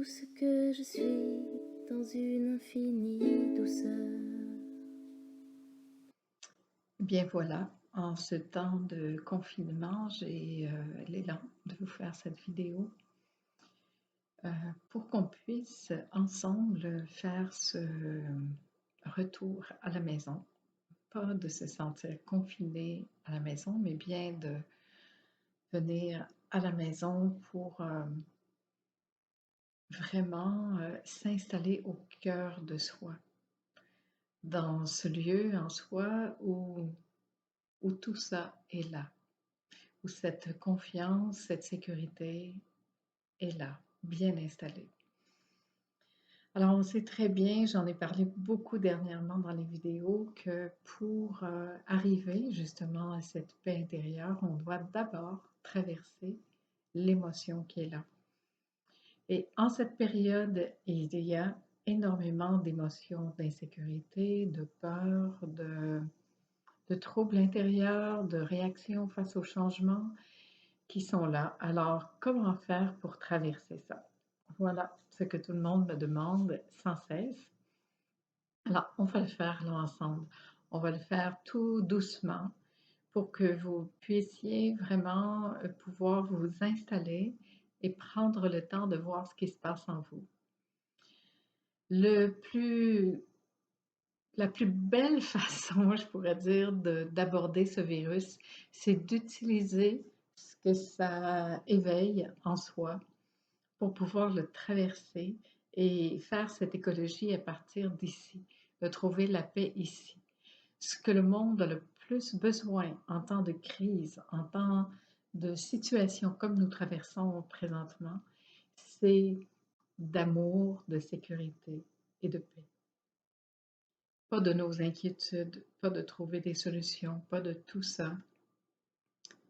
tout ce que je suis dans une infinie douceur. Bien voilà, en ce temps de confinement, j'ai l'élan de vous faire cette vidéo pour qu'on puisse ensemble faire ce retour à la maison. Pas de se sentir confiné à la maison, mais bien de venir à la maison pour vraiment s'installer au cœur de soi, dans ce lieu en soi où tout ça est là, où cette confiance, cette sécurité est là, bien installée. Alors, on sait très bien, j'en ai parlé beaucoup dernièrement dans les vidéos, que pour arriver justement à cette paix intérieure, on doit d'abord traverser l'émotion qui est là. Et en cette période, il y a énormément d'émotions, d'insécurité, de peur, de troubles intérieurs, de réactions face au changement qui sont là. Alors, comment faire pour traverser ça? Voilà ce que tout le monde me demande sans cesse. Alors, on va le faire là ensemble. On va le faire tout doucement pour que vous puissiez vraiment pouvoir vous installer et prendre le temps de voir ce qui se passe en vous. Le plus, la plus belle façon, je pourrais dire, d'aborder ce virus, c'est d'utiliser ce que ça éveille en soi pour pouvoir le traverser et faire cette écologie à partir d'ici, de trouver la paix ici. Ce que le monde a le plus besoin en temps de crise, en temps de situation comme nous traversons présentement, c'est d'amour, de sécurité et de paix. Pas de nos inquiétudes, pas de trouver des solutions, pas de tout ça,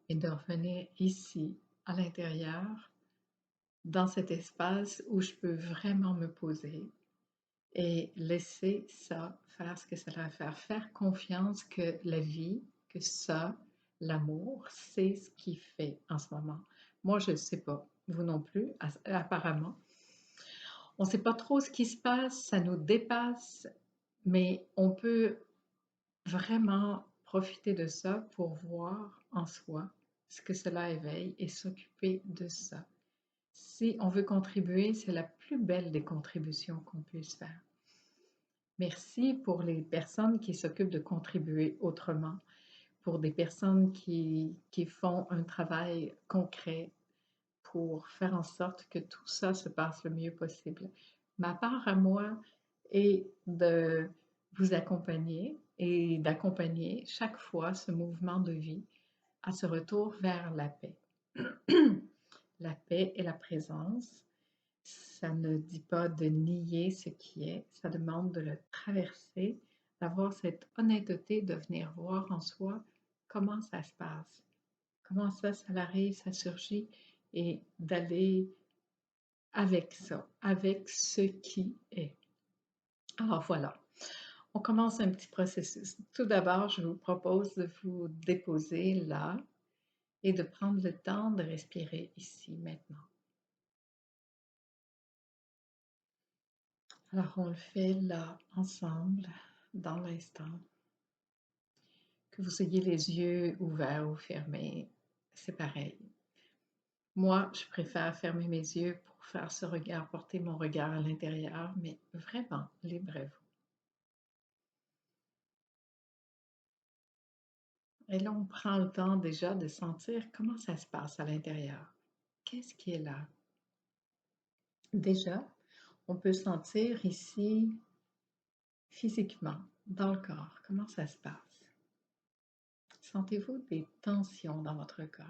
mais de revenir ici, à l'intérieur, dans cet espace où je peux vraiment me poser et laisser ça faire ce que ça va faire. Faire confiance que la vie, que ça, l'amour, c'est ce qui fait en ce moment. Moi, je ne sais pas. Vous non plus, apparemment. On ne sait pas trop ce qui se passe, ça nous dépasse, mais on peut vraiment profiter de ça pour voir en soi ce que cela éveille et s'occuper de ça. Si on veut contribuer, c'est la plus belle des contributions qu'on puisse faire. Merci pour les personnes qui s'occupent de contribuer autrement, pour des personnes qui font un travail concret pour faire en sorte que tout ça se passe le mieux possible. Ma part à moi est de vous accompagner et d'accompagner chaque fois ce mouvement de vie à ce retour vers la paix. La paix et la présence, ça ne dit pas de nier ce qui est, ça demande de le traverser, d'avoir cette honnêteté de venir voir en soi comment ça se passe, comment ça arrive, ça surgit, et d'aller avec ça, avec ce qui est. Alors voilà, on commence un petit processus. Tout d'abord, je vous propose de vous déposer là et de prendre le temps de respirer ici maintenant. Alors, on le fait là, ensemble, dans l'instant. Que vous ayez les yeux ouverts ou fermés, c'est pareil. Moi, je préfère fermer mes yeux pour faire ce regard, porter mon regard à l'intérieur, mais vraiment, livrez-vous. Et là, on prend le temps déjà de sentir comment ça se passe à l'intérieur. Qu'est-ce qui est là? Déjà, on peut sentir ici, physiquement, dans le corps, comment ça se passe. Sentez-vous des tensions dans votre corps?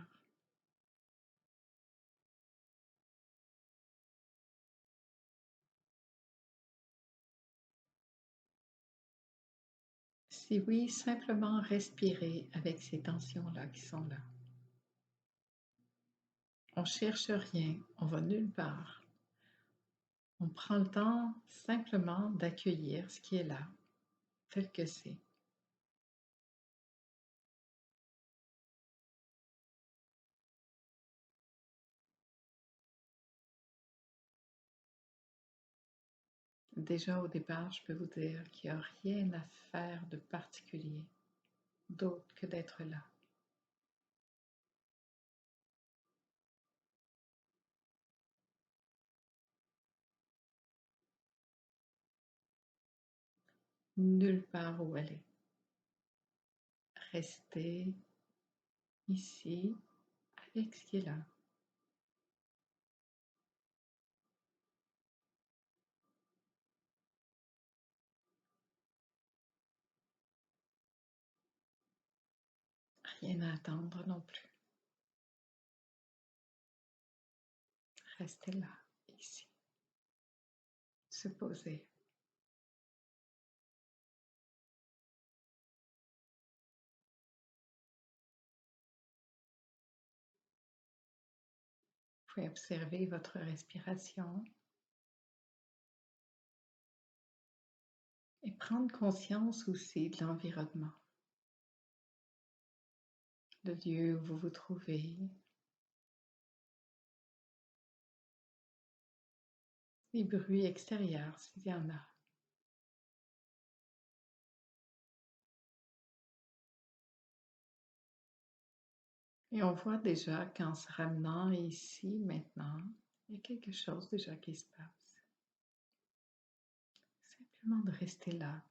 Si oui, simplement respirez avec ces tensions-là qui sont là. On cherche rien, on va nulle part. On prend le temps simplement d'accueillir ce qui est là, tel que c'est. Déjà au départ, je peux vous dire qu'il n'y a rien à faire de particulier, d'autre que d'être là. Nulle part où aller. Restez ici avec ce qui est là. Rien à attendre non plus. Restez là, ici. Se poser. Vous pouvez observer votre respiration et prendre conscience aussi de l'environnement, le lieu où vous vous trouvez, les bruits extérieurs s'il y en a. Et on voit déjà qu'en se ramenant ici, maintenant, il y a quelque chose déjà qui se passe. Simplement de rester là,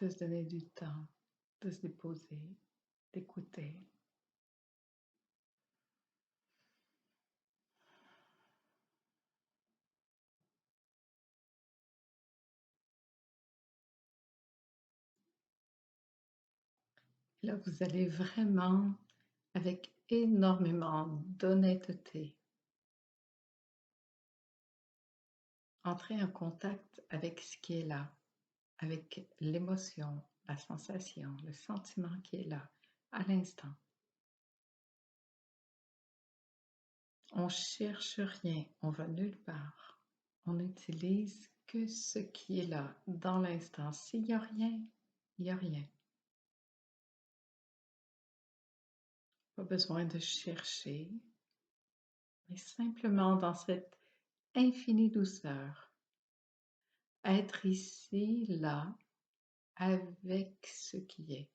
de se donner du temps, de se déposer, d'écouter. Là, vous allez vraiment, avec énormément d'honnêteté, entrer en contact avec ce qui est là, avec l'émotion, la sensation, le sentiment qui est là, à l'instant. On cherche rien, on va nulle part. On n'utilise que ce qui est là, dans l'instant. S'il n'y a rien, il n'y a rien. Pas besoin de chercher, mais simplement dans cette infinie douceur, être ici, là, avec ce qui est.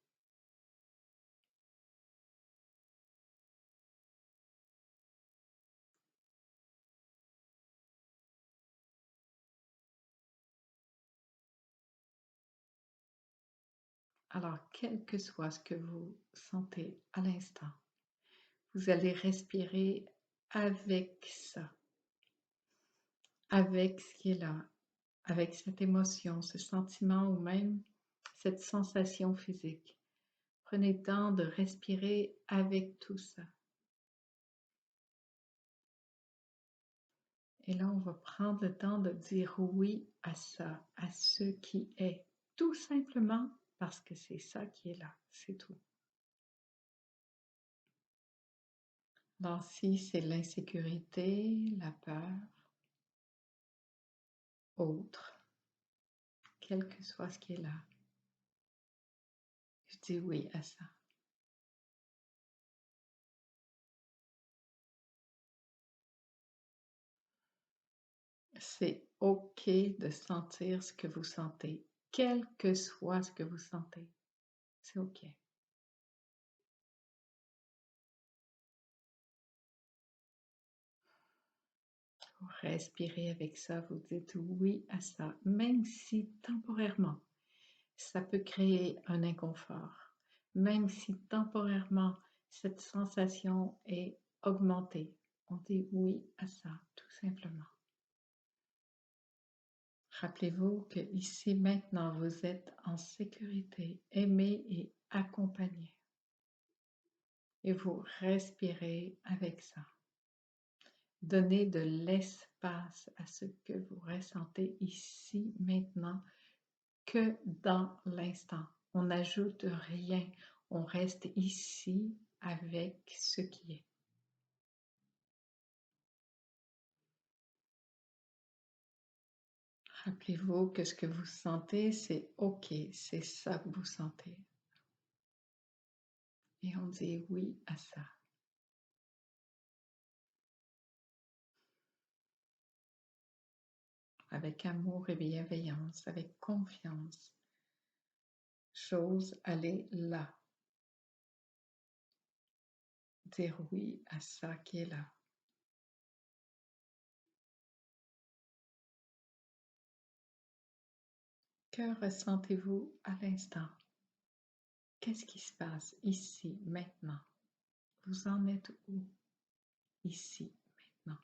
Alors, quel que soit ce que vous sentez à l'instant, vous allez respirer avec ça, avec ce qui est là, avec cette émotion, ce sentiment ou même cette sensation physique. Prenez le temps de respirer avec tout ça. Et là, on va prendre le temps de dire oui à ça, à ce qui est, tout simplement parce que c'est ça qui est là, c'est tout. Alors si c'est l'insécurité, la peur, autre, quel que soit ce qui est là, je dis oui à ça. C'est OK de sentir ce que vous sentez, quel que soit ce que vous sentez. C'est OK. Vous respirez avec ça, vous dites oui à ça, même si temporairement, ça peut créer un inconfort, même si temporairement, cette sensation est augmentée. On dit oui à ça, tout simplement. Rappelez-vous que ici, maintenant, vous êtes en sécurité, aimé et accompagné. Et vous respirez avec ça. Donnez de l'espace à ce que vous ressentez ici, maintenant, que dans l'instant. On n'ajoute rien, on reste ici avec ce qui est. Rappelez-vous que ce que vous sentez, c'est OK, c'est ça que vous sentez. Et on dit oui à ça. avec amour et bienveillance, avec confiance. J'ose aller là, dire oui à ça qui est là. Que ressentez-vous à l'instant? Qu'est-ce qui se passe ici, maintenant? Vous en êtes où? Ici, maintenant.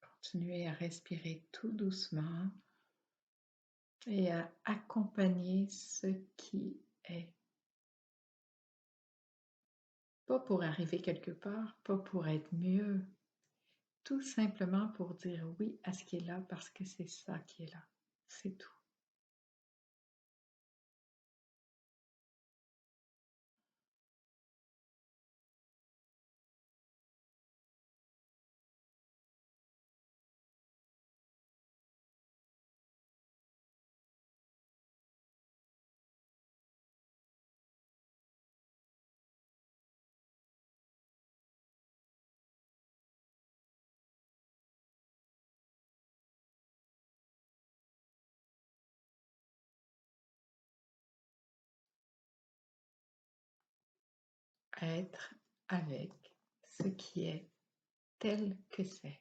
Continuez à respirer tout doucement et à accompagner ce qui est. Pas pour arriver quelque part, pas pour être mieux, tout simplement pour dire oui à ce qui est là parce que c'est ça qui est là. C'est tout. Être avec ce qui est tel que c'est.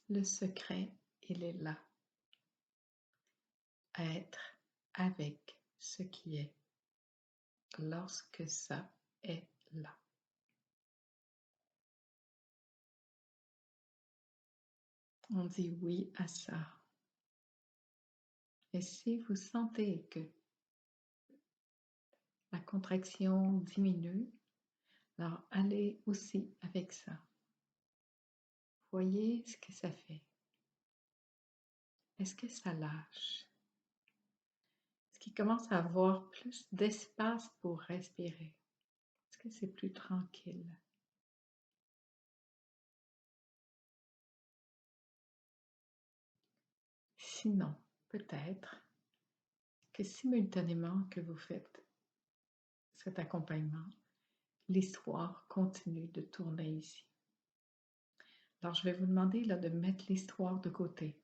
Le secret, il est là. Être avec ce qui est lorsque ça est là. On dit oui à ça. Et si vous sentez que la contraction diminue, alors allez aussi avec ça. Voyez ce que ça fait. Est-ce que ça lâche? Est-ce qu'il commence à avoir plus d'espace pour respirer? Est-ce que c'est plus tranquille? Sinon, peut-être que simultanément que vous faites cet accompagnement, l'histoire continue de tourner ici. Alors, je vais vous demander là, de mettre l'histoire de côté.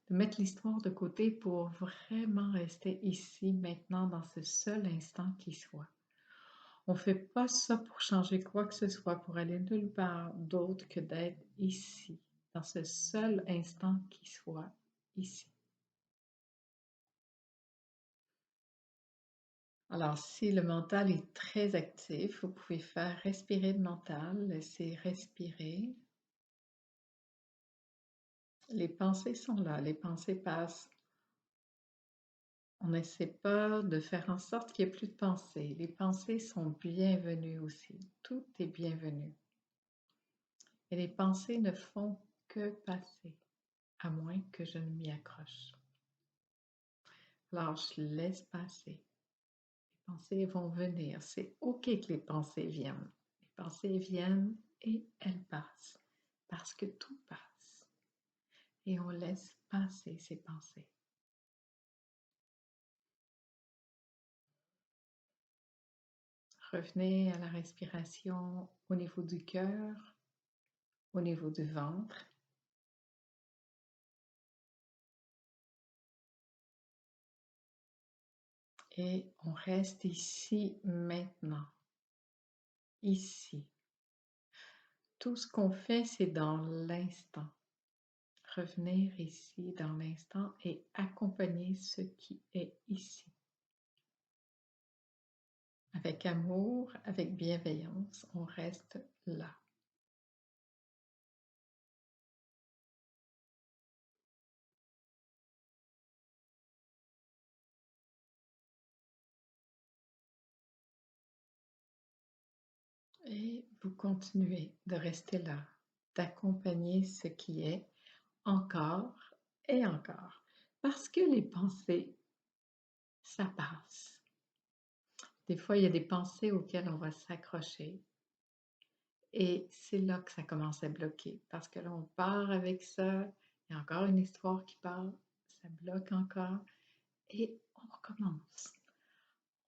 De mettre l'histoire de côté pour vraiment rester ici, maintenant, dans ce seul instant qui soit. On ne fait pas ça pour changer quoi que ce soit, pour aller nulle part d'autre que d'être ici, dans ce seul instant qui soit ici. Alors, si le mental est très actif, vous pouvez faire respirer le mental, laisser respirer. Les pensées sont là, les pensées passent. On n'essaie pas de faire en sorte qu'il n'y ait plus de pensées. Les pensées sont bienvenues aussi. Tout est bienvenu. Et les pensées ne font que passer, à moins que je ne m'y accroche. Alors, je laisse passer. Les pensées vont venir. C'est OK que les pensées viennent. Les pensées viennent et elles passent. Parce que tout passe. Et on laisse passer ces pensées. Revenez à la respiration au niveau du cœur, au niveau du ventre. Et on reste ici maintenant. Ici. Tout ce qu'on fait, c'est dans l'instant. Revenir ici dans l'instant et accompagner ce qui est ici. Avec amour, avec bienveillance, on reste là. Et vous continuez de rester là, d'accompagner ce qui est encore et encore. Parce que les pensées, ça passe. Des fois, il y a des pensées auxquelles on va s'accrocher et c'est là que ça commence à bloquer parce que là, on part avec ça, il y a encore une histoire qui part, ça bloque encore et on recommence.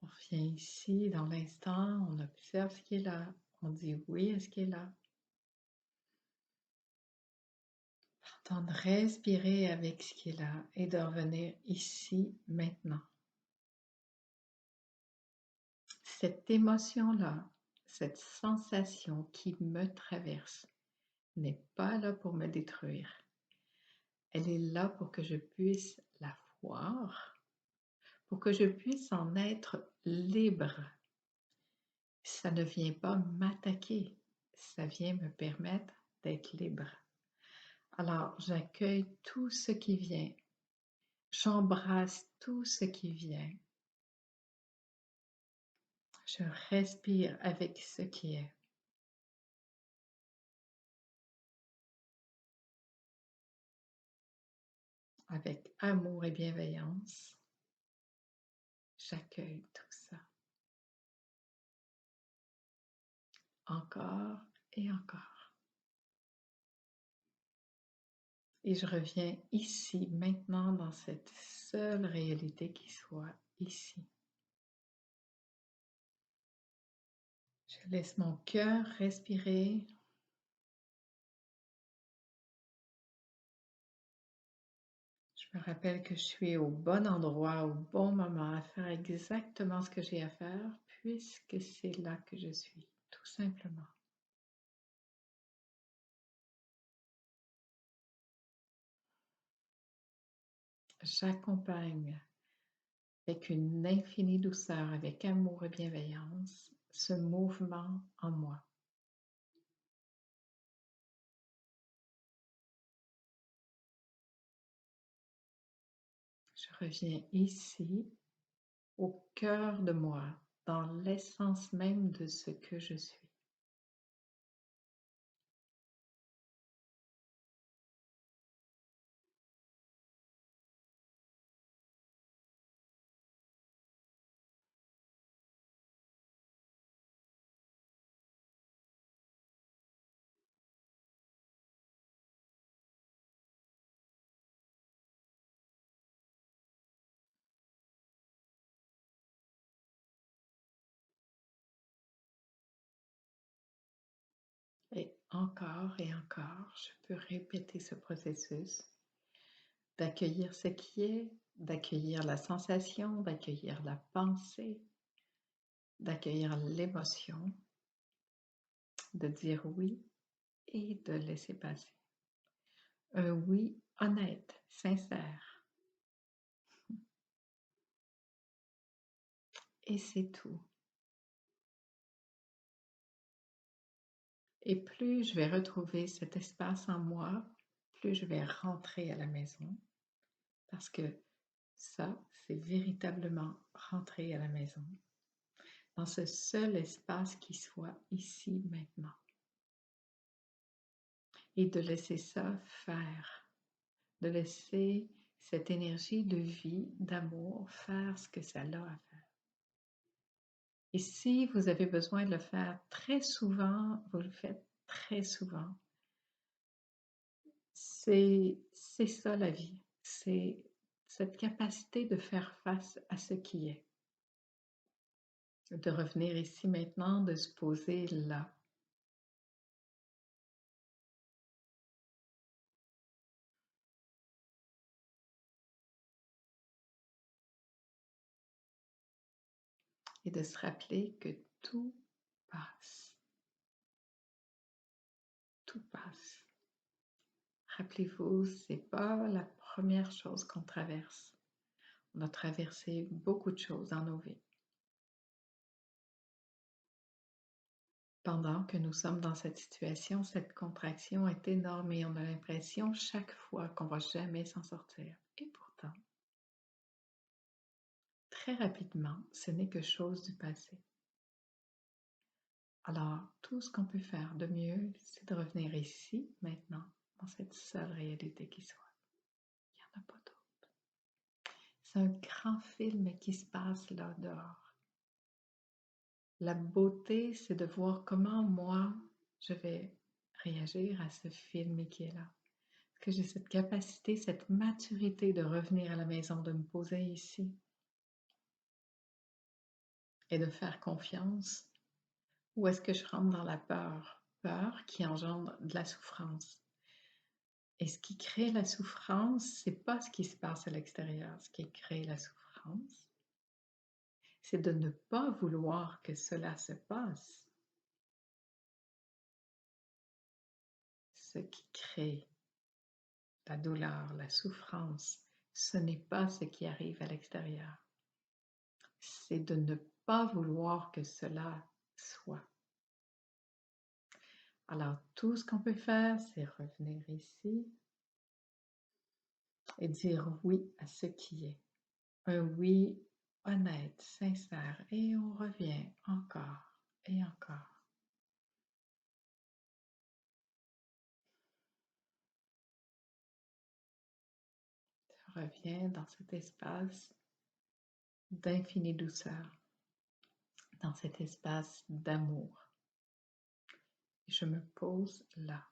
On revient ici dans l'instant, on observe ce qui est là, on dit oui à ce qui est là. Temps de respirer avec ce qui est là et de revenir ici, maintenant. Cette émotion-là, cette sensation qui me traverse n'est pas là pour me détruire. Elle est là pour que je puisse la voir, pour que je puisse en être libre. Ça ne vient pas m'attaquer, ça vient me permettre d'être libre. Alors, j'accueille tout ce qui vient, j'embrasse tout ce qui vient. Je respire avec ce qui est. Avec amour et bienveillance, j'accueille tout ça. Encore et encore. Et je reviens ici, maintenant, dans cette seule réalité qui soit ici. Je laisse mon cœur respirer. Je me rappelle que je suis au bon endroit, au bon moment, à faire exactement ce que j'ai à faire, puisque c'est là que je suis, tout simplement. J'accompagne avec une infinie douceur, avec amour et bienveillance, ce mouvement en moi. Je reviens ici, au cœur de moi, dans l'essence même de ce que je suis. Et encore, je peux répéter ce processus d'accueillir ce qui est, d'accueillir la sensation, d'accueillir la pensée, d'accueillir l'émotion, de dire oui et de laisser passer. Un oui honnête, sincère. Et c'est tout. Et plus je vais retrouver cet espace en moi, plus je vais rentrer à la maison, parce que ça, c'est véritablement rentrer à la maison, dans ce seul espace qui soit ici maintenant. Et de laisser ça faire, de laisser cette énergie de vie, d'amour, faire ce que ça a à faire. Et si vous avez besoin de le faire très souvent, vous le faites très souvent. C'est ça la vie, c'est cette capacité de faire face à ce qui est, de revenir ici maintenant, de se poser là. Et de se rappeler que tout passe. Tout passe. Rappelez-vous, c'est pas la première chose qu'on traverse. On a traversé beaucoup de choses dans nos vies. Pendant que nous sommes dans cette situation, cette contraction est énorme et on a l'impression chaque fois qu'on va jamais s'en sortir. Et pourtant, très rapidement, ce n'est que chose du passé. Alors, tout ce qu'on peut faire de mieux, c'est de revenir ici, maintenant, dans cette seule réalité qui soit. Il n'y en a pas d'autre. C'est un grand film qui se passe là dehors. La beauté, c'est de voir comment moi, je vais réagir à ce film qui est là. Que j'ai cette capacité, cette maturité de revenir à la maison, de me poser ici et de faire confiance. Ou est-ce que je rentre dans la peur? Peur qui engendre de la souffrance. Et ce qui crée la souffrance, c'est pas ce qui se passe à l'extérieur. Ce qui crée la souffrance, c'est de ne pas vouloir que cela se passe. Ce qui crée la douleur, la souffrance, ce n'est pas ce qui arrive à l'extérieur. C'est de ne pas vouloir que cela soit. Alors, tout ce qu'on peut faire, c'est revenir ici et dire oui à ce qui est. Un oui honnête, sincère, et on revient encore et encore. Je reviens dans cet espace d'infinie douceur, dans cet espace d'amour. Je me pose là.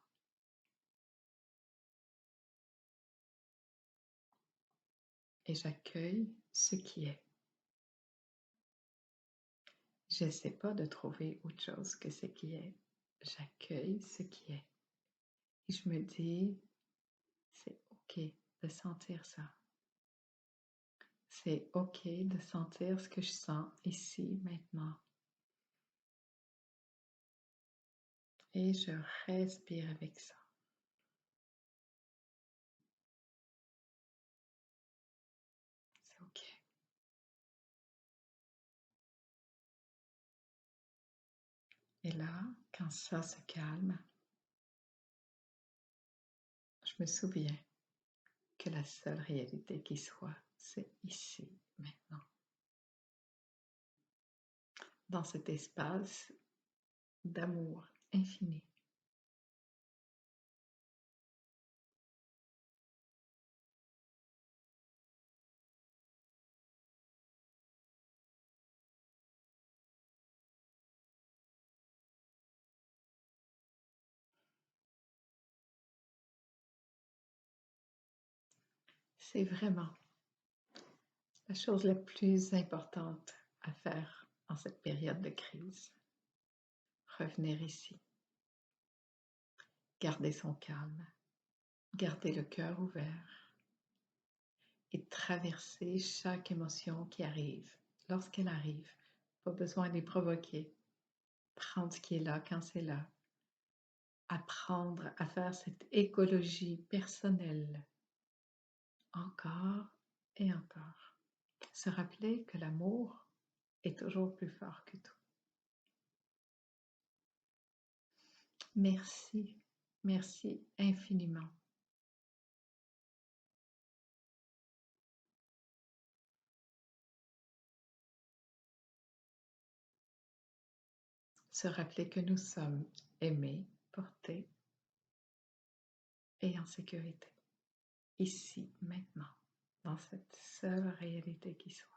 Et j'accueille ce qui est. Je n'essaie pas de trouver autre chose que ce qui est. J'accueille ce qui est. Et je me dis, c'est OK de sentir ça. C'est OK de sentir ce que je sens ici, maintenant. Et je respire avec ça. C'est OK. Et là, quand ça se calme, je me souviens que la seule réalité qui soit, c'est ici, maintenant. Dans cet espace d'amour infini. C'est vraiment la chose la plus importante à faire en cette période de crise. Revenir ici. Garder son calme. Garder le cœur ouvert. Et traverser chaque émotion qui arrive. Lorsqu'elle arrive, pas besoin de les provoquer. Prendre ce qui est là quand c'est là. Apprendre à faire cette écologie personnelle. Encore et encore. Se rappeler que l'amour est toujours plus fort que tout. Merci, merci infiniment. Se rappeler que nous sommes aimés, portés et en sécurité, ici, maintenant, dans cette seule réalité qui soit.